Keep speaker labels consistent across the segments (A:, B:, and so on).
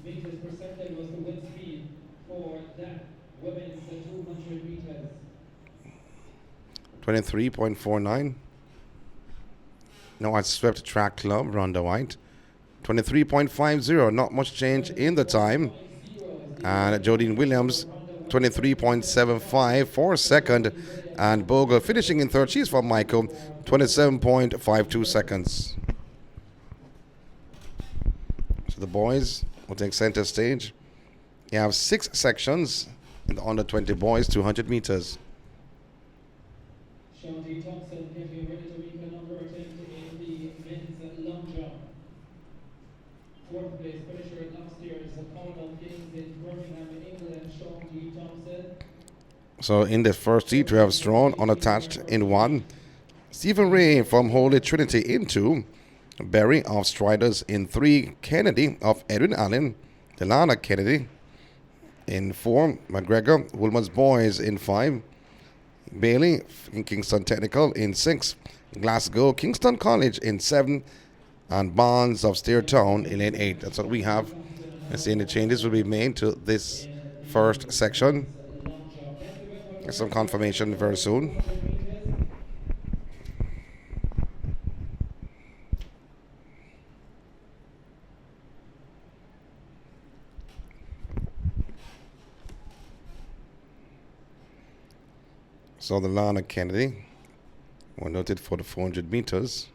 A: meters per second was the wind speed for that women's 200 meters.
B: 23.49. No, I swept track club, Ronda White. 23.50, not much change in the time. And Jodine Williams, 23.75 for second. And Bogle finishing in third. She's from Michael, 27.52 seconds. So the boys will take center stage. You have 6 sections in the under 20 boys, 200 meters.
A: Shelly Thompson getting ready to make another attempt in the men's long jump. Fourth place finisher last year's Commonwealth Games in Birmingham, England, Shelly Thompson.
B: So in the first heat, we have Strawn unattached in 1. Stephen Ray from Holy Trinity in 2. Berry of Striders in 3. Kennedy of Edwin Allen. Delana Kennedy in 4. McGregor, Woolman's Boys in 5. Bailey in Kingston Technical in 6. Glasgow, Kingston College in 7. And Barnes of Steertown in 8. That's what we have. And seeing the changes will be made to this first section. Get some confirmation very soon. So the Lana Kennedy were noted for the 400 meters.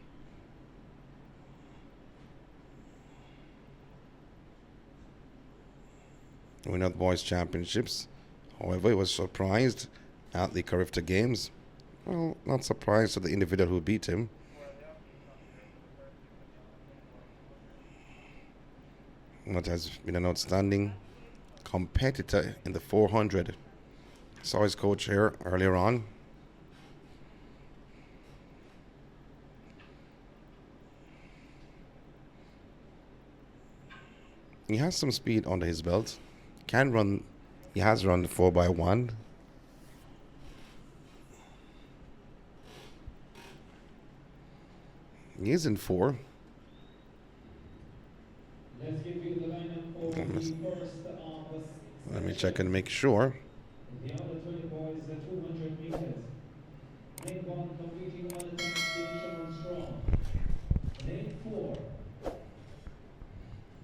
B: Winner of the Boys Championships. However, he was surprised at the Carifta Games. Well, not surprised to the individual who beat him. But has been an outstanding competitor in the 400. Saw his coach here earlier on. He has some speed under his belt. Can run. He has run the 4x1. He is in 4.
A: Let's give you the lineup for the first of
B: Let me check and make sure.
A: the under 20 boys, the 200 meters. Lane 1 completing on the time Sean Strong. Lane 4.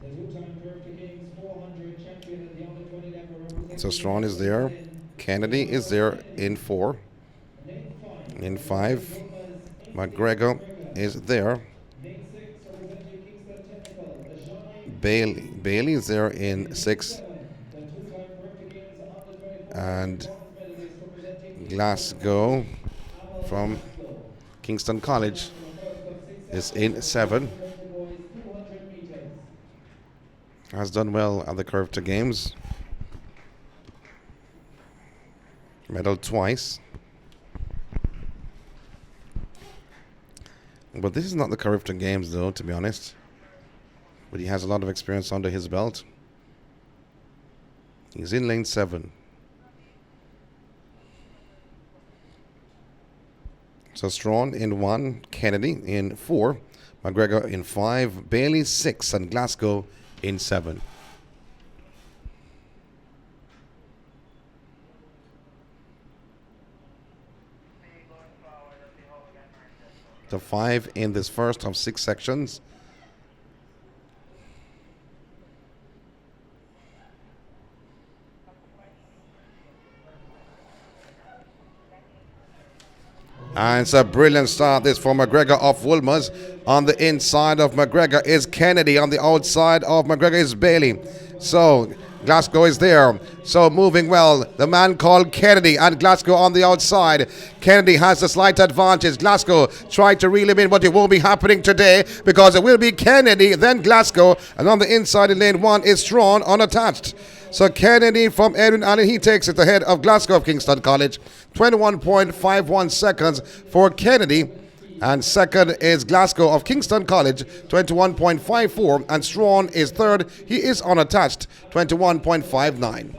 A: The two-time Carifta Games 400 champion at the under 20 level representing.
B: So Strawn is there. Kennedy is there in 4.
A: Lane 5.
B: In 5, McGregor is there.
A: Lane 6 representing Kingston Technical. The JAAA
B: Bailey is there in 6.
A: the two-time Carifta Games under 24
B: And
A: bronze medalist representing
B: Glasgow from Kingston College is in 7. Has done well at the Carifta Games. Medaled twice. But this is not the Carifta Games though, to be honest. But he has a lot of experience under his belt. He's in lane 7. So Strawn in 1, Kennedy in 4, McGregor in 5, Bailey 6, and Glasgow in 7. The 5 in this first of 6 sections. And it's a brilliant start this for McGregor of Woolmers. On the inside of McGregor is Kennedy. On the outside of McGregor is Bailey. So Glasgow is there. So moving well. The man called Kennedy and Glasgow on the outside. Kennedy has the slight advantage. Glasgow tried to reel him in, but it won't be happening today because it will be Kennedy, then Glasgow. And on the inside in lane 1 is Strawn unattached. So Kennedy from Edwin Allen, he takes it ahead of Glasgow of Kingston College. 21.51 seconds for Kennedy. And second is Glasgow of Kingston College, 21.54. And Strawn is third. He is unattached, 21.59.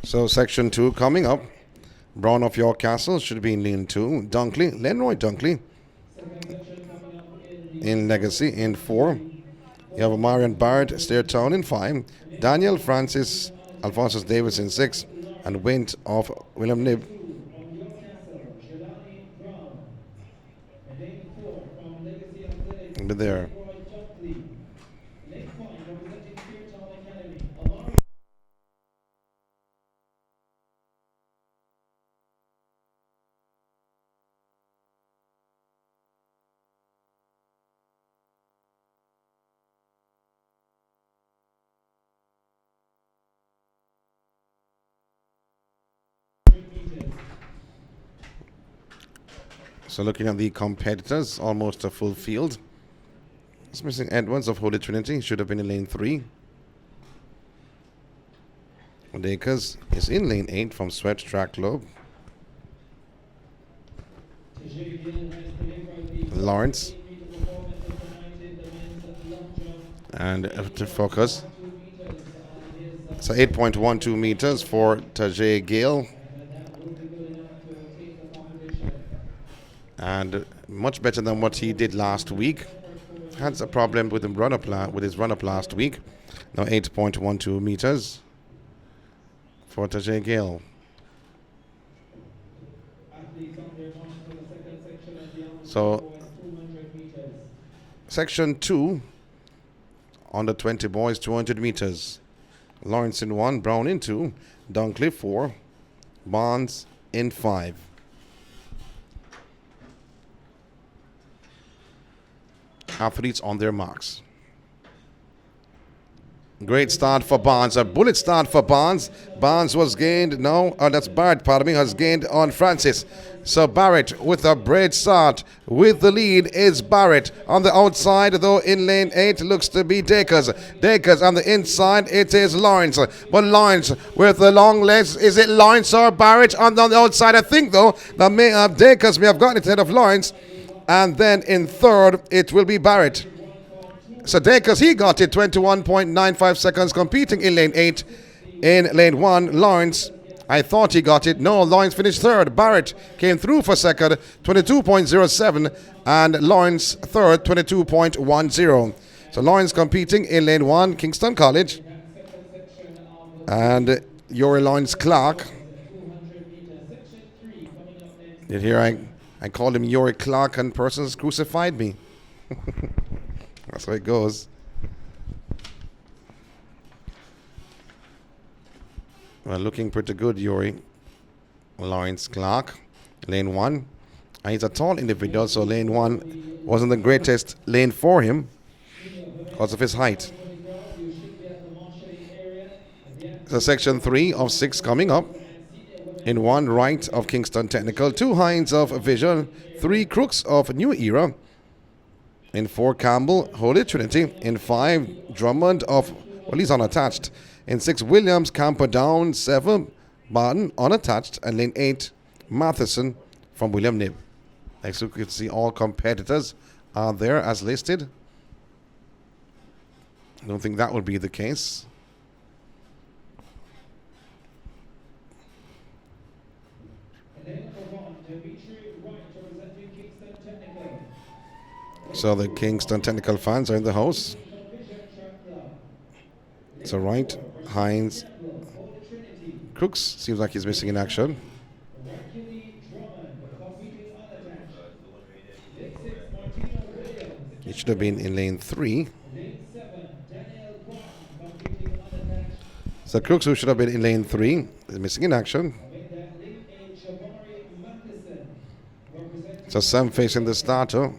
B: So section 2 coming up. Brown of York Castle should be in lane 2. Dunkley, Lenroy Dunkley in Legacy in 4. You have Marion Barrett, Stairtown in 5. Danielle Francis, Alphonsus Davis in 6. And Wint of William Nib.
A: From York Castle, Jelani Brown. Lane 4 from Legacy Athletics,
B: But there.
A: Roy Dunkley. Lane 5 representing Fairtown Academy, Alana meters.
B: So looking at the competitors, almost a full field. It's missing Edwards of Holy Trinity, should have been in lane 3. Dakers is in lane 8 from Sweat Track Club. Lawrence. And to focus. So 8.12 meters for Tajay Gale. And much better than what he did last week. Had a problem with his run-up last week. Now 8.12 meters for Tajay Gale. So section 2 under 20 boys, 200 meters. Lawrence in 1, Brown in 2, Dunkley 4, Bonds in 5. Athletes on their marks. Great start for Bonds. A bullet start for Bonds. Bonds was gained. That's Barrett, pardon me, has gained on Francis. So Barrett with a great start. With the lead is Barrett. On the outside, though, in lane 8 looks to be Dakers. Dakers on the inside, it is Lawrence. But Lawrence with the long legs. Is it Lawrence or Barrett on the outside? I think, though, that Dakers may have gotten it ahead of Lawrence. And then in third, it will be Barrett. So Dakers, he got it 21.95 seconds competing in lane 8. In lane 1, Lawrence, I thought he got it. No, Lawrence finished third. Barrett came through for second, 22.07. And Lawrence third, 22.10. So Lawrence competing in lane 1, Kingston College. And Yuri Lawrence Clark. Did hear I called him Yuri Clark and persons crucified me. That's how it goes. Well, looking pretty good, Yuri. Lawrence Clark, lane 1. And he's a tall individual, so lane 1 wasn't the greatest lane for him because of his height. So section 3 of 6 coming up. In 1, Wright of Kingston Technical. 2, Hines of Vision. 3, Crooks of New Era. In 4, Campbell, Holy Trinity. In 5, Drummond of, well, he's unattached. In 6, Williams, Camper Down. 7, Barton, unattached. And lane 8, Matheson from William Nib. As you can see, all competitors are there as listed. I don't think that will be the case. So the Kingston Technical fans are in the house. So Wright, Hines, Crooks seems like he's missing in action. He should have been in lane 3. So Crooks, who should have been in lane 3, is missing in action. So Sam facing the starter.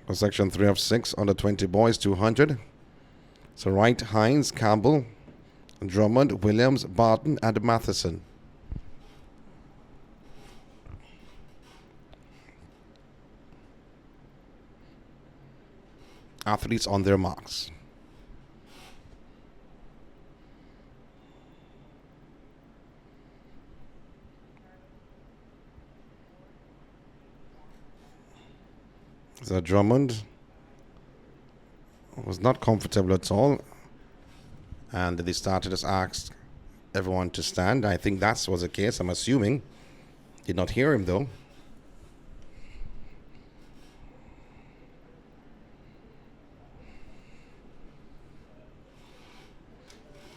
B: For section 3 of 6, under 20 boys, 200. So Wright, Hines, Campbell, Drummond, Williams, Barton, and Matheson. Athletes on their marks. So Drummond was not comfortable at all. And the starter just asked everyone to stand. I think that was the case, I'm assuming. Did not hear him though.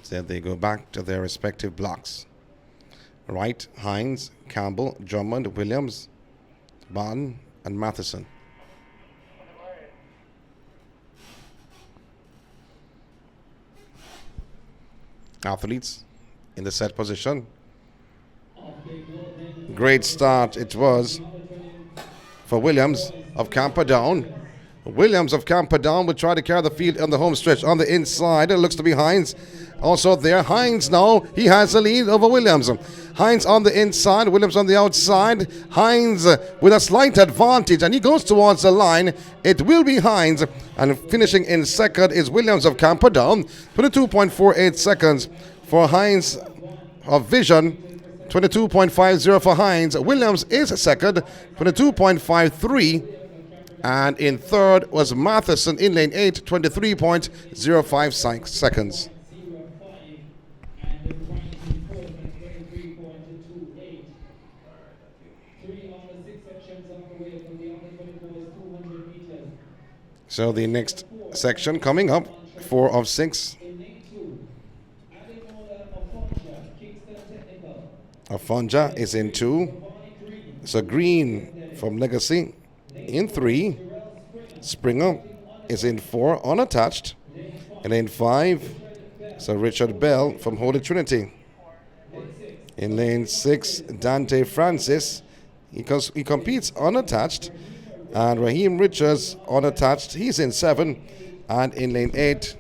B: So they go back to their respective blocks. Wright, Hines, Campbell, Drummond, Williams, Barton, and Matheson. Athletes in the set position. Great start it was for Williams of Camperdown. Williams of Camperdown will try to carry the field on the home stretch on the inside. It looks to be Hines. Also there, Hines now, he has the lead over Williams. Hines on the inside, Williams on the outside. Hines with a slight advantage, and he goes towards the line. It will be Hines, and finishing in second is Williams of Camperdown. 22.48 seconds for Hines of Vision. 22.50 for Hines. Williams is second, 22.53. And in third was Matheson in lane 8, 23.05 seconds. So the next section coming up, 4 of 6. Afonja is in 2. So Green from Legacy in 3. Springer is in 4, unattached. In lane 5, so Richard Bell from Holy Trinity. In lane 6, Dante Francis. He competes unattached. And Raheem Richards unattached. He's in 7. And in lane 8,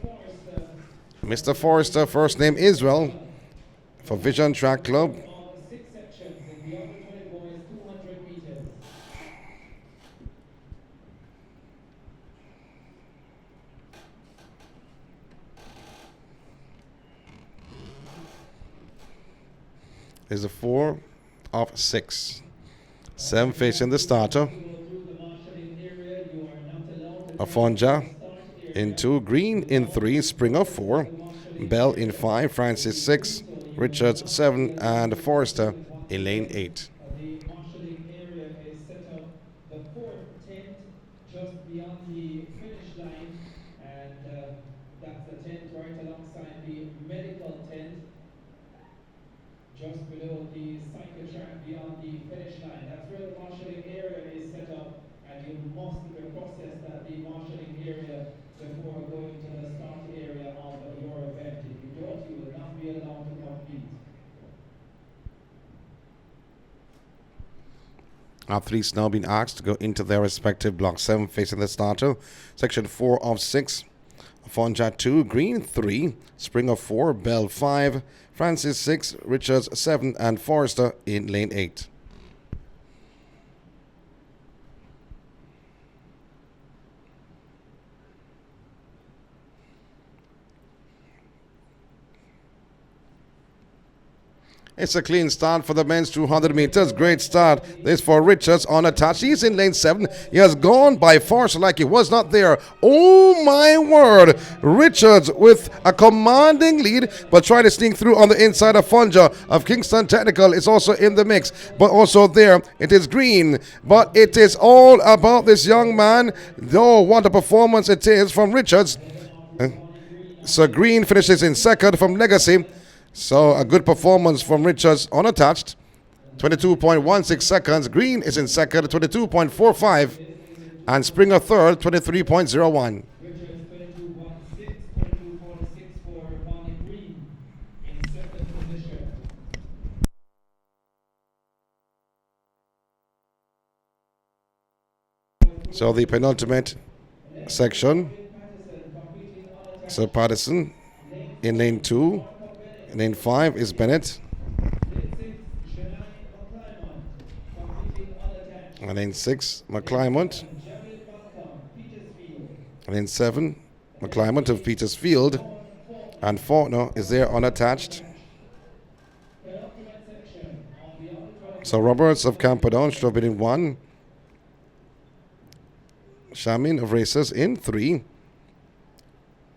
B: Mr. Forrester, first name Israel, for Vision Track Club. Is a 4 of 6. 7 facing the starter. Afonja in 2, Green in 3, Springer 4, Bell in 5, Francis 6, Richards 7, and Forrester in lane 8.
A: The marshalling area is set up the fourth tent just beyond the finish line, and that's the tent right alongside the medical tent, just below the cyclotrack beyond the finish line. That's where the marshalling area is set up, and you must process that the marshalling area before going to the start area of your event. If you don't, you will not be allowed to compete.
B: Athletes now being asked to go into their respective block. 7 facing the starter. Section 4 of 6. Afonja 2, Green 3, Springer 4, Bell 5, Francis 6, Richards 7, and Forrester in lane 8. It's a clean start for the men's 200 meters. Great start. This for Richards on attach. He's in lane 7. He has gone by force like he was not there. Oh my word. Richards with a commanding lead, but trying to sneak through on the inside of Funja of Kingston Technical is also in the mix. But also there, it is Green. But it is all about this young man. Oh, what a performance it is from Richards. So Green finishes in second from Legacy. So a good performance from Richards unattached. 22.16 seconds. Green is in second, 22.45. And Springer third, 23.01.
A: Richards 22.16, 22.46 for Bonnie Green in second position.
B: So the penultimate section. So Patterson in lane 2. In lane 5 is Bennett. And lane 6, McClymont. And lane 7, McClymont of Petersfield. And Faulkner is there unattached. So Roberts of Camperdown should have been in 1. Shamin of Racers in 3.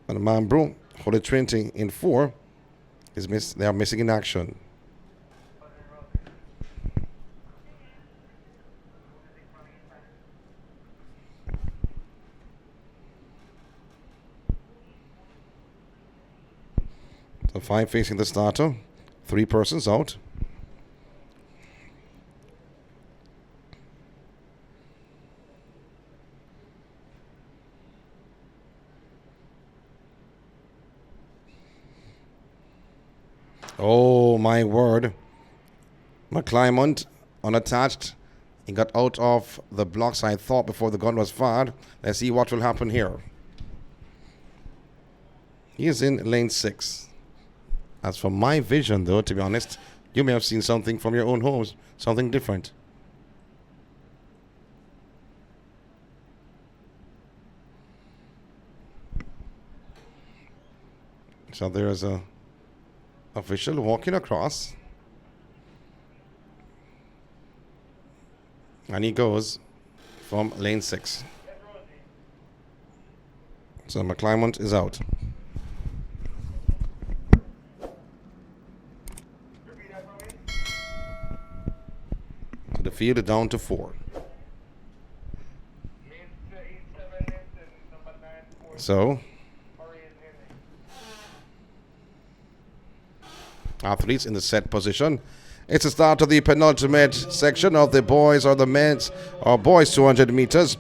B: And Mambro, Holy Trinity in 4 is they are missing in action. So 5 facing the starter, 3 persons out. Oh my word. McClymont unattached. He got out of the blocks, I thought, before the gun was fired. Let's see what will happen here. He is in lane 6. As for my vision, though, to be honest, you may have seen something from your own homes, something different. So there's a official walking across. And he goes from lane 6. So McClymont is out. The field is down to 4. So athletes in the set position. It's the start of the penultimate section of the boys or the men's or boys 200 meters.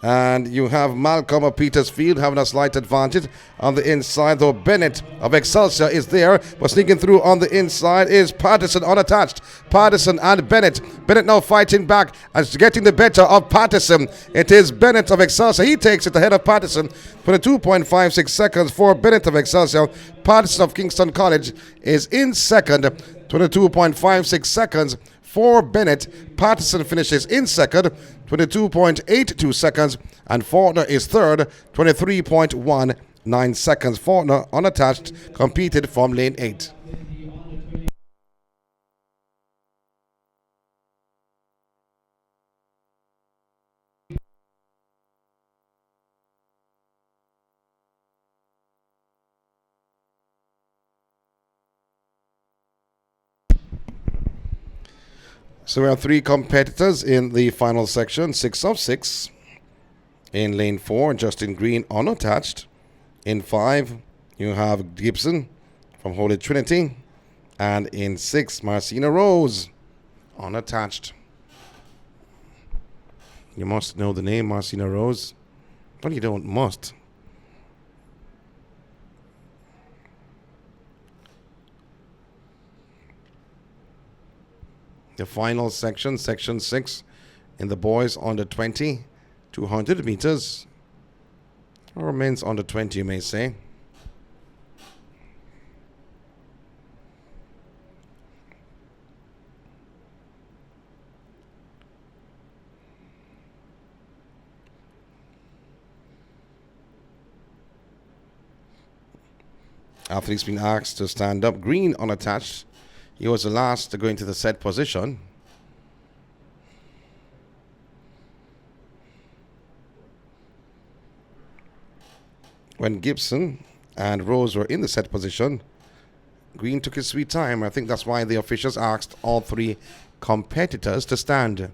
B: And you have Malcolm of Petersfield having a slight advantage on the inside, though Bennett of Excelsior is there. But sneaking through on the inside is Patterson unattached. Patterson and Bennett. Bennett now fighting back and getting the better of Patterson. It is Bennett of Excelsior. He takes it ahead of Patterson. 22.56 seconds for Bennett of Excelsior. Patterson of Kingston College is in second. 22.56 seconds for Bennett. Patterson finishes in second, 22.82 seconds, and Faulkner is third, 23.19 seconds. Faulkner, unattached, competed from lane 8. So we have 3 competitors in the final section, 6 of 6. In lane 4, Justin Green unattached. In 5, you have Gibson from Holy Trinity. And in 6, Marcina Rose unattached. You must know the name Marcina Rose. But you don't must. The final section, section 6, in the boys under 20, 200 meters, or men's under 20, you may say. Athletes being asked to stand up. Green unattached. He was the last to go into the set position. When Gibson and Rose were in the set position, Green took his sweet time. I think that's why the officials asked all 3 competitors to stand.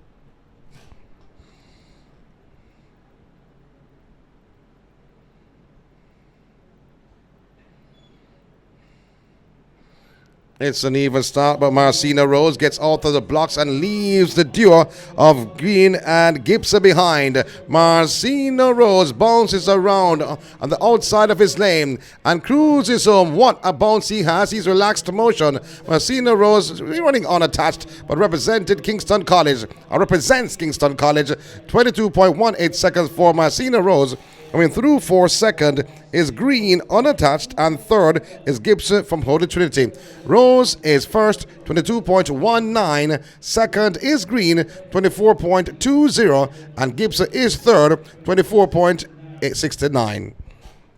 B: It's an even start, but Marcina Rose gets out of the blocks and leaves the duo of Green and Gibson behind. Marcina Rose bounces around on the outside of his lane and cruises home. What a bounce he has. He's relaxed motion. Marcina Rose running unattached, but represented Kingston College, or represents Kingston College. 22.18 seconds for Marcina Rose. Through 4 second is Green unattached, and third is Gibson from Holy Trinity. Rose is first, 22.19. Second is Green, 24.20, and Gibson is third, 24.69.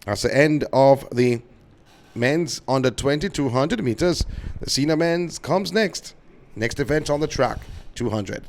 B: That's the end of the men's under 20 200 meters. The senior men's comes next. Next event on the track, 200.